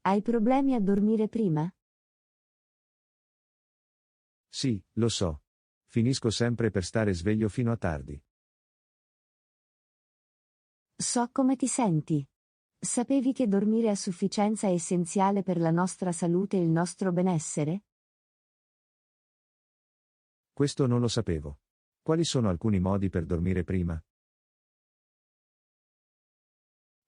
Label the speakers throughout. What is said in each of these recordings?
Speaker 1: Hai problemi a dormire prima?
Speaker 2: Sì, lo so. Finisco sempre per stare sveglio fino a tardi.
Speaker 1: So come ti senti. Sapevi che dormire a sufficienza è essenziale per la nostra salute e il nostro benessere?
Speaker 2: Questo non lo sapevo. Quali sono alcuni modi per dormire prima?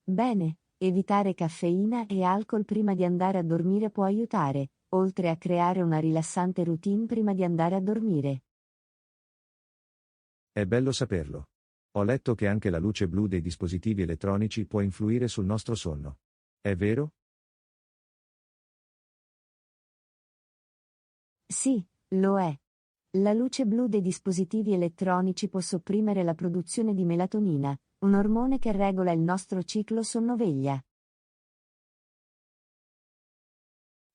Speaker 1: Bene, evitare caffeina e alcol prima di andare a dormire può aiutare, oltre a creare una rilassante routine prima di andare a dormire.
Speaker 2: È bello saperlo. Ho letto che anche la luce blu dei dispositivi elettronici può influire sul nostro sonno. È vero?
Speaker 1: Sì, lo è. La luce blu dei dispositivi elettronici può sopprimere la produzione di melatonina, un ormone che regola il nostro ciclo sonno-veglia.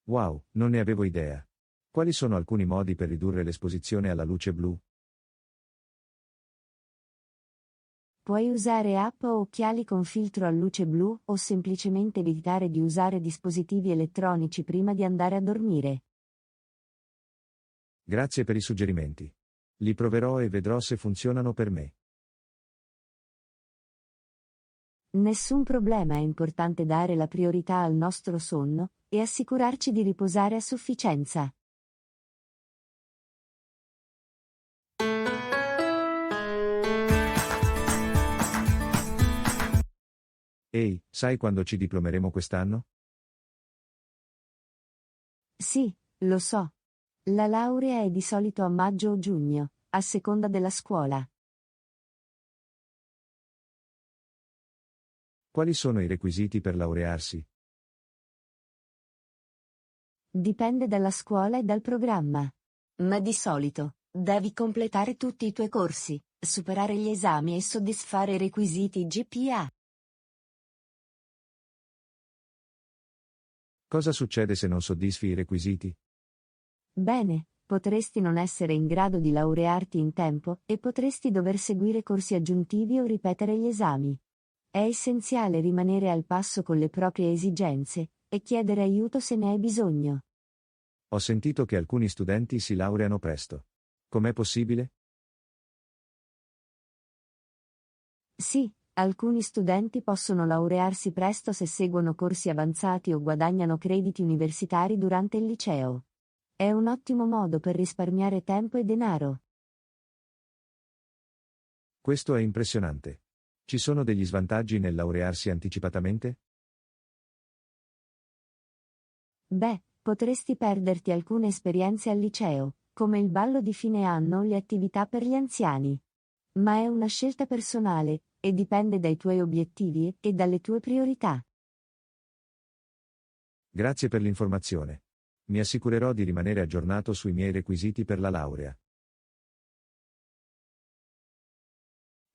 Speaker 2: Wow, non ne avevo idea. Quali sono alcuni modi per ridurre l'esposizione alla luce blu?
Speaker 1: Puoi usare app o occhiali con filtro a luce blu o semplicemente evitare di usare dispositivi elettronici prima di andare a dormire.
Speaker 2: Grazie per i suggerimenti. Li proverò e vedrò se funzionano per me.
Speaker 1: Nessun problema, è importante dare la priorità al nostro sonno e assicurarci di riposare a sufficienza.
Speaker 2: Ehi, sai quando ci diplomeremo quest'anno?
Speaker 1: Sì, lo so. La laurea è di solito a maggio o giugno, a seconda della scuola.
Speaker 2: Quali sono i requisiti per laurearsi?
Speaker 1: Dipende dalla scuola e dal programma. Ma di solito, devi completare tutti i tuoi corsi, superare gli esami e soddisfare i requisiti GPA.
Speaker 2: Cosa succede se non soddisfi i requisiti?
Speaker 1: Bene, potresti non essere in grado di laurearti in tempo e potresti dover seguire corsi aggiuntivi o ripetere gli esami. È essenziale rimanere al passo con le proprie esigenze e chiedere aiuto se ne hai bisogno.
Speaker 2: Ho sentito che alcuni studenti si laureano presto. Com'è possibile?
Speaker 1: Sì, alcuni studenti possono laurearsi presto se seguono corsi avanzati o guadagnano crediti universitari durante il liceo. È un ottimo modo per risparmiare tempo e denaro.
Speaker 2: Questo è impressionante. Ci sono degli svantaggi nel laurearsi anticipatamente?
Speaker 1: Beh, potresti perderti alcune esperienze al liceo, come il ballo di fine anno o le attività per gli anziani. Ma è una scelta personale, e dipende dai tuoi obiettivi e dalle tue priorità.
Speaker 2: Grazie per l'informazione. Mi assicurerò di rimanere aggiornato sui miei requisiti per la laurea.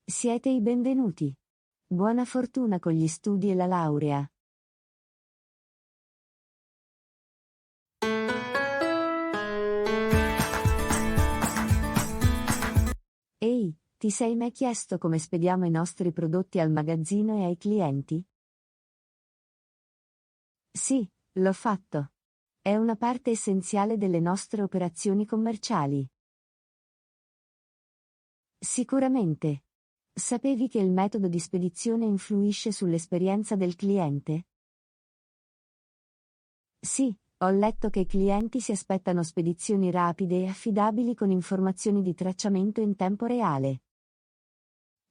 Speaker 1: Siete i benvenuti. Buona fortuna con gli studi e la laurea. Ehi, ti sei mai chiesto come spediamo i nostri prodotti al magazzino e ai clienti? Sì, l'ho fatto. È una parte essenziale delle nostre operazioni commerciali. Sicuramente. Sapevi che il metodo di spedizione influisce sull'esperienza del cliente? Sì, ho letto che i clienti si aspettano spedizioni rapide e affidabili con informazioni di tracciamento in tempo reale.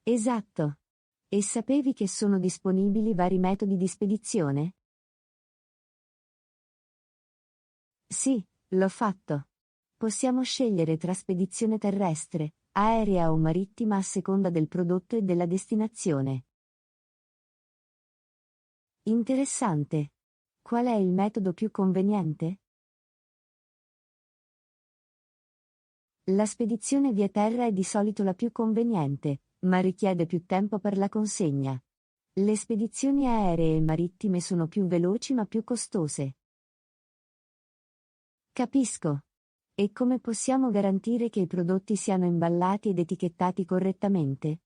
Speaker 1: Esatto. E sapevi che sono disponibili vari metodi di spedizione? Sì, l'ho fatto. Possiamo scegliere tra spedizione terrestre, aerea o marittima a seconda del prodotto e della destinazione. Interessante. Qual è il metodo più conveniente? La spedizione via terra è di solito la più conveniente, ma richiede più tempo per la consegna. Le spedizioni aeree e marittime sono più veloci ma più costose. Capisco. E come possiamo garantire che i prodotti siano imballati ed etichettati correttamente?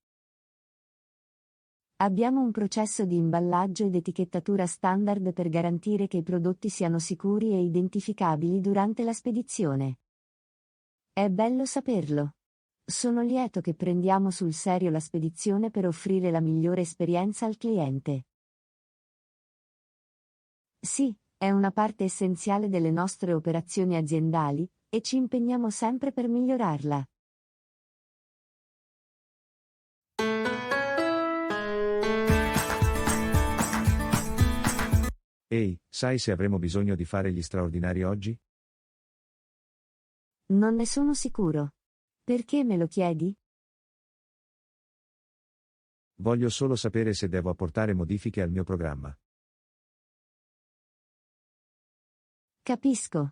Speaker 1: Abbiamo un processo di imballaggio ed etichettatura standard per garantire che i prodotti siano sicuri e identificabili durante la spedizione. È bello saperlo. Sono lieto che prendiamo sul serio la spedizione per offrire la migliore esperienza al cliente. Sì, è una parte essenziale delle nostre operazioni aziendali, e ci impegniamo sempre per migliorarla.
Speaker 2: Ehi, sai se avremo bisogno di fare gli straordinari oggi?
Speaker 1: Non ne sono sicuro. Perché me lo chiedi?
Speaker 2: Voglio solo sapere se devo apportare modifiche al mio programma.
Speaker 1: Capisco.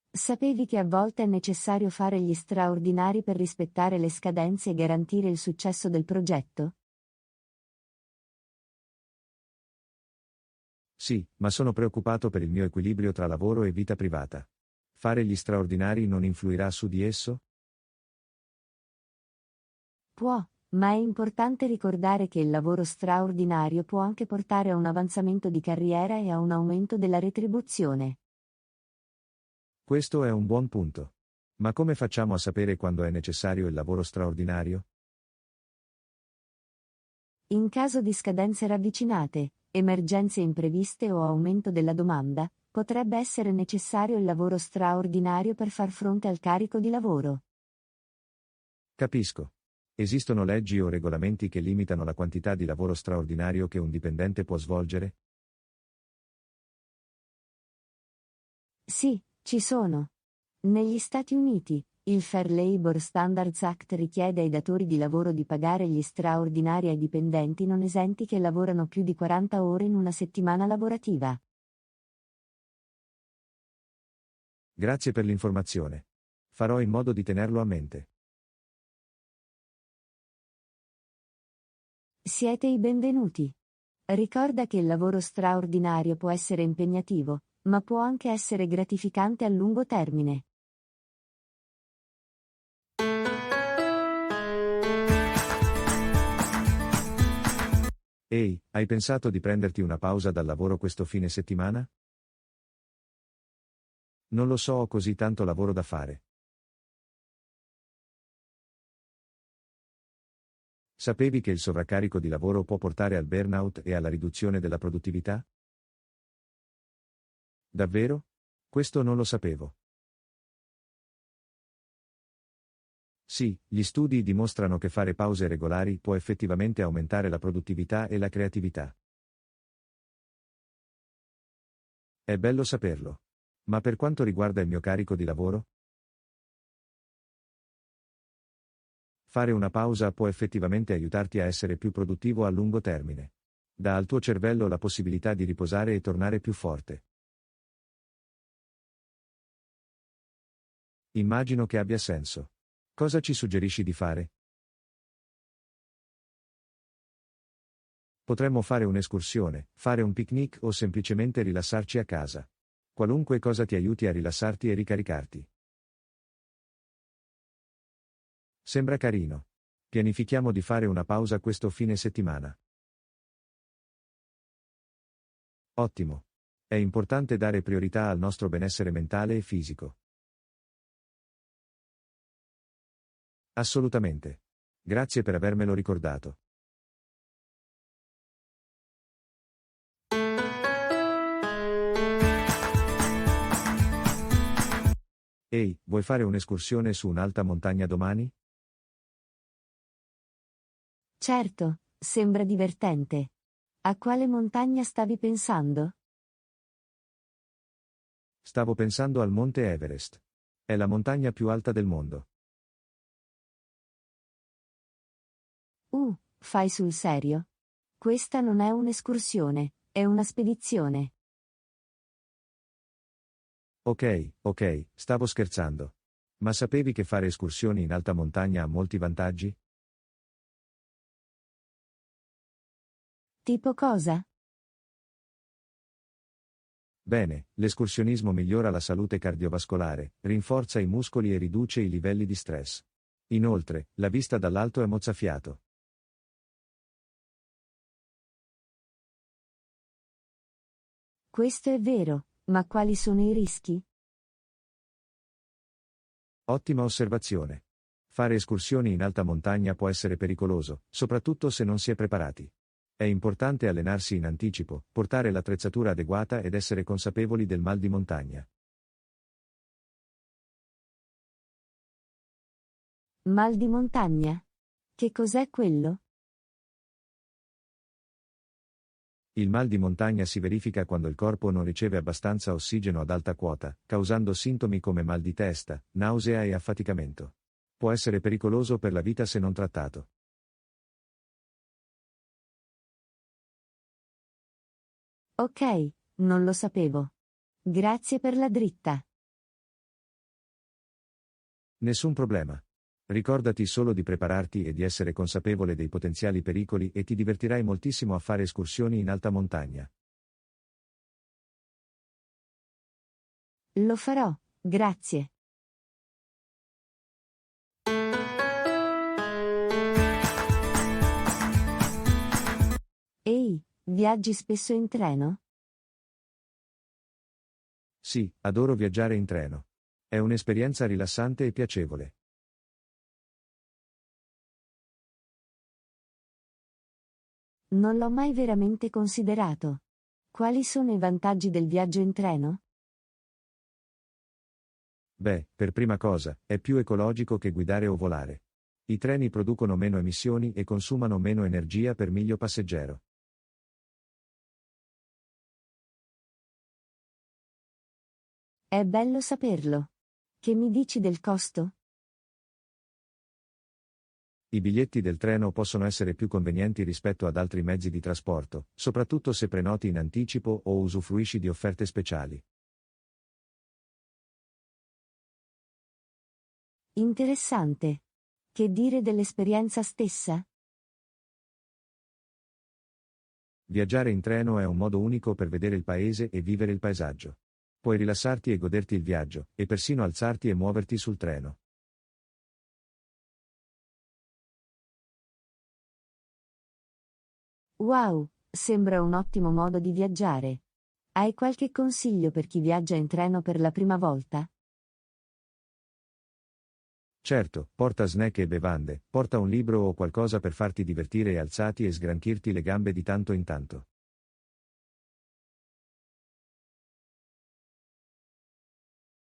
Speaker 1: Sapevi che a volte è necessario fare gli straordinari per rispettare le scadenze e garantire il successo del progetto?
Speaker 2: Sì, ma sono preoccupato per il mio equilibrio tra lavoro e vita privata. Fare gli straordinari non influirà su di esso?
Speaker 1: Può, ma è importante ricordare che il lavoro straordinario può anche portare a un avanzamento di carriera e a un aumento della retribuzione.
Speaker 2: Questo è un buon punto. Ma come facciamo a sapere quando è necessario il lavoro straordinario?
Speaker 1: In caso di scadenze ravvicinate, emergenze impreviste o aumento della domanda, potrebbe essere necessario il lavoro straordinario per far fronte al carico di lavoro.
Speaker 2: Capisco. Esistono leggi o regolamenti che limitano la quantità di lavoro straordinario che un dipendente può svolgere?
Speaker 1: Sì, ci sono. Negli Stati Uniti, il Fair Labor Standards Act richiede ai datori di lavoro di pagare gli straordinari ai dipendenti non esenti che lavorano più di 40 ore in una settimana lavorativa.
Speaker 2: Grazie per l'informazione. Farò in modo di tenerlo a mente.
Speaker 1: Siete i benvenuti. Ricorda che il lavoro straordinario può essere impegnativo, ma può anche essere gratificante a lungo termine.
Speaker 2: Ehi, hai pensato di prenderti una pausa dal lavoro questo fine settimana? Non lo so, ho così tanto lavoro da fare. Sapevi che il sovraccarico di lavoro può portare al burnout e alla riduzione della produttività? Davvero? Questo non lo sapevo. Sì, gli studi dimostrano che fare pause regolari può effettivamente aumentare la produttività e la creatività. È bello saperlo. Ma per quanto riguarda il mio carico di lavoro? Fare una pausa può effettivamente aiutarti a essere più produttivo a lungo termine. Dà al tuo cervello la possibilità di riposare e tornare più forte. Immagino che abbia senso. Cosa ci suggerisci di fare? Potremmo fare un'escursione, fare un picnic o semplicemente rilassarci a casa. Qualunque cosa ti aiuti a rilassarti e ricaricarti. Sembra carino. Pianifichiamo di fare una pausa questo fine settimana. Ottimo. È importante dare priorità al nostro benessere mentale e fisico. Assolutamente. Grazie per avermelo ricordato. Ehi, vuoi fare un'escursione su un'alta montagna domani?
Speaker 1: Certo, sembra divertente. A quale montagna stavi pensando?
Speaker 2: Stavo pensando al Monte Everest. È la montagna più alta del mondo.
Speaker 1: Fai sul serio? Questa non è un'escursione, è una spedizione.
Speaker 2: Ok, stavo scherzando. Ma sapevi che fare escursioni in alta montagna ha molti vantaggi?
Speaker 1: Tipo cosa?
Speaker 2: Bene, l'escursionismo migliora la salute cardiovascolare, rinforza i muscoli e riduce i livelli di stress. Inoltre, la vista dall'alto è mozzafiato.
Speaker 1: Questo è vero, ma quali sono i rischi?
Speaker 2: Ottima osservazione. Fare escursioni in alta montagna può essere pericoloso, soprattutto se non si è preparati. È importante allenarsi in anticipo, portare l'attrezzatura adeguata ed essere consapevoli del mal di montagna.
Speaker 1: Mal di montagna? Che cos'è quello?
Speaker 2: Il mal di montagna si verifica quando il corpo non riceve abbastanza ossigeno ad alta quota, causando sintomi come mal di testa, nausea e affaticamento. Può essere pericoloso per la vita se non trattato.
Speaker 1: Ok, non lo sapevo. Grazie per la dritta.
Speaker 2: Nessun problema. Ricordati solo di prepararti e di essere consapevole dei potenziali pericoli e ti divertirai moltissimo a fare escursioni in alta montagna.
Speaker 1: Lo farò, grazie. Ehi, viaggi spesso in treno?
Speaker 2: Sì, adoro viaggiare in treno. È un'esperienza rilassante e piacevole.
Speaker 1: Non l'ho mai veramente considerato. Quali sono i vantaggi del viaggio in treno?
Speaker 2: Beh, per prima cosa, è più ecologico che guidare o volare. I treni producono meno emissioni e consumano meno energia per miglio passeggero.
Speaker 1: È bello saperlo. Che mi dici del costo?
Speaker 2: I biglietti del treno possono essere più convenienti rispetto ad altri mezzi di trasporto, soprattutto se prenoti in anticipo o usufruisci di offerte speciali.
Speaker 1: Interessante. Che dire dell'esperienza stessa?
Speaker 2: Viaggiare in treno è un modo unico per vedere il paese e vivere il paesaggio. Puoi rilassarti e goderti il viaggio, e persino alzarti e muoverti sul treno.
Speaker 1: Wow, sembra un ottimo modo di viaggiare. Hai qualche consiglio per chi viaggia in treno per la prima volta?
Speaker 2: Certo, porta snack e bevande, porta un libro o qualcosa per farti divertire e alzati e sgranchirti le gambe di tanto in tanto.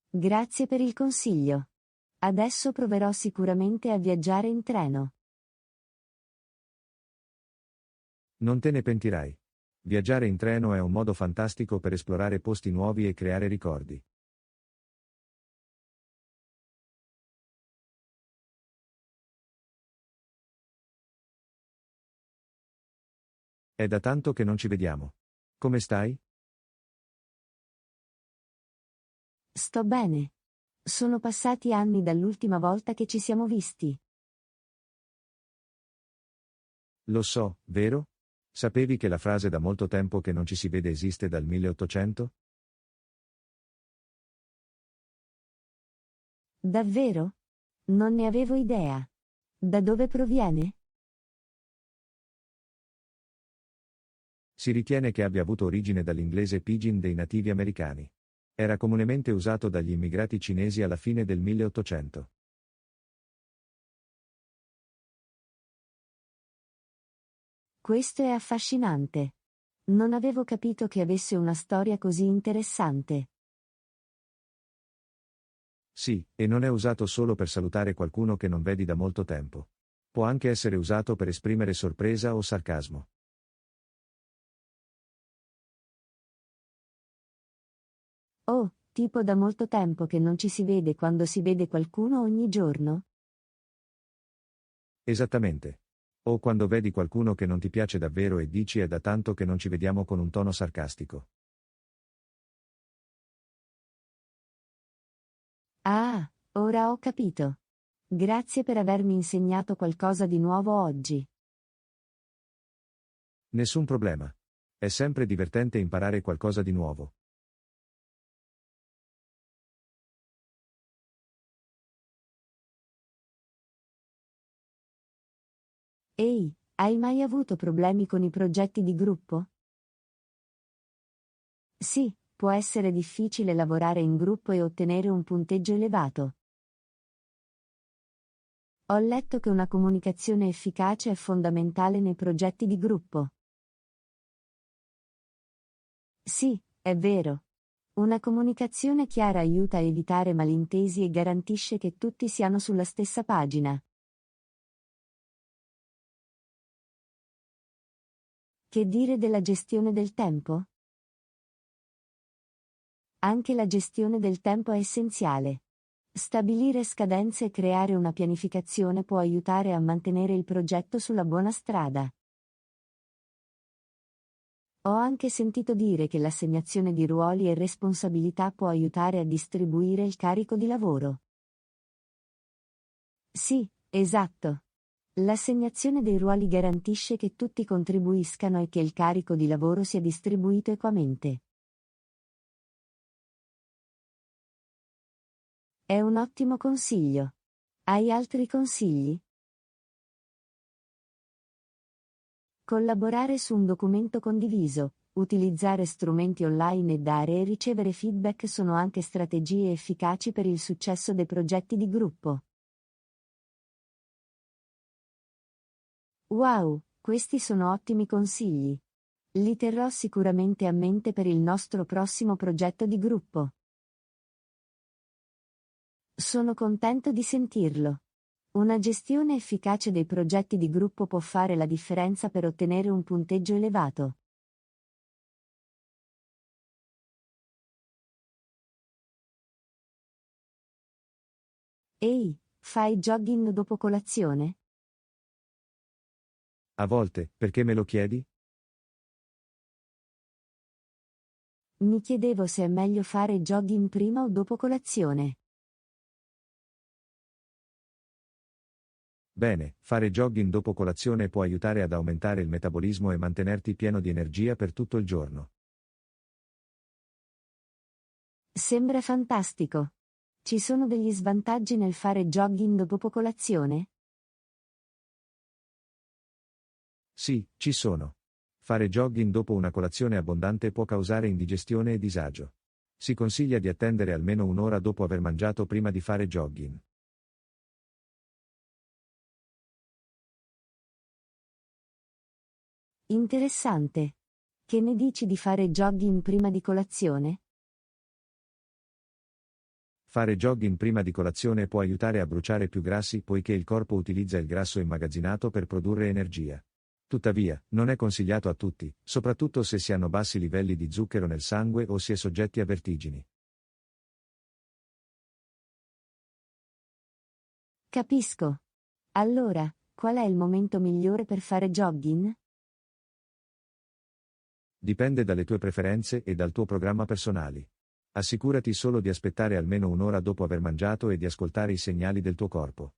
Speaker 1: Grazie per il consiglio. Adesso proverò sicuramente a viaggiare in treno.
Speaker 2: Non te ne pentirai. Viaggiare in treno è un modo fantastico per esplorare posti nuovi e creare ricordi. È da tanto che non ci vediamo. Come stai?
Speaker 1: Sto bene. Sono passati anni dall'ultima volta che ci siamo visti.
Speaker 2: Lo so, vero? Sapevi che la frase da molto tempo che non ci si vede esiste dal 1800?
Speaker 1: Davvero? Non ne avevo idea. Da dove proviene?
Speaker 2: Si ritiene che abbia avuto origine dall'inglese pidgin dei nativi americani. Era comunemente usato dagli immigrati cinesi alla fine del 1800.
Speaker 1: Questo è affascinante. Non avevo capito che avesse una storia così interessante.
Speaker 2: Sì, e non è usato solo per salutare qualcuno che non vedi da molto tempo. Può anche essere usato per esprimere sorpresa o sarcasmo.
Speaker 1: Oh, tipo da molto tempo che non ci si vede quando si vede qualcuno ogni giorno?
Speaker 2: Esattamente. O quando vedi qualcuno che non ti piace davvero e dici è da tanto che non ci vediamo con un tono sarcastico.
Speaker 1: Ah, ora ho capito. Grazie per avermi insegnato qualcosa di nuovo oggi.
Speaker 2: Nessun problema. È sempre divertente imparare qualcosa di nuovo.
Speaker 1: Ehi, hai mai avuto problemi con i progetti di gruppo? Sì, può essere difficile lavorare in gruppo e ottenere un punteggio elevato. Ho letto che una comunicazione efficace è fondamentale nei progetti di gruppo. Sì, è vero. Una comunicazione chiara aiuta a evitare malintesi e garantisce che tutti siano sulla stessa pagina. Che dire della gestione del tempo? Anche la gestione del tempo è essenziale. Stabilire scadenze e creare una pianificazione può aiutare a mantenere il progetto sulla buona strada. Ho anche sentito dire che l'assegnazione di ruoli e responsabilità può aiutare a distribuire il carico di lavoro. Sì, esatto. L'assegnazione dei ruoli garantisce che tutti contribuiscano e che il carico di lavoro sia distribuito equamente. È un ottimo consiglio. Hai altri consigli? Collaborare su un documento condiviso, utilizzare strumenti online e dare e ricevere feedback sono anche strategie efficaci per il successo dei progetti di gruppo. Wow, questi sono ottimi consigli. Li terrò sicuramente a mente per il nostro prossimo progetto di gruppo. Sono contento di sentirlo. Una gestione efficace dei progetti di gruppo può fare la differenza per ottenere un punteggio elevato. Ehi, fai jogging dopo colazione?
Speaker 2: A volte, perché me lo chiedi?
Speaker 1: Mi chiedevo se è meglio fare jogging prima o dopo colazione.
Speaker 2: Bene, fare jogging dopo colazione può aiutare ad aumentare il metabolismo e mantenerti pieno di energia per tutto il giorno.
Speaker 1: Sembra fantastico. Ci sono degli svantaggi nel fare jogging dopo colazione?
Speaker 2: Sì, ci sono. Fare jogging dopo una colazione abbondante può causare indigestione e disagio. Si consiglia di attendere almeno un'ora dopo aver mangiato prima di fare jogging.
Speaker 1: Interessante. Che ne dici di fare jogging prima di colazione?
Speaker 2: Fare jogging prima di colazione può aiutare a bruciare più grassi poiché il corpo utilizza il grasso immagazzinato per produrre energia. Tuttavia, non è consigliato a tutti, soprattutto se si hanno bassi livelli di zucchero nel sangue o si è soggetti a vertigini.
Speaker 1: Capisco. Allora, qual è il momento migliore per fare jogging?
Speaker 2: Dipende dalle tue preferenze e dal tuo programma personali. Assicurati solo di aspettare almeno un'ora dopo aver mangiato e di ascoltare i segnali del tuo corpo.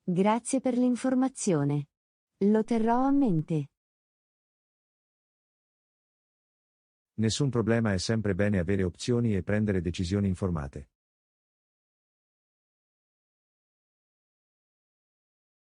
Speaker 1: Grazie per l'informazione. Lo terrò a mente.
Speaker 2: Nessun problema, è sempre bene avere opzioni e prendere decisioni informate.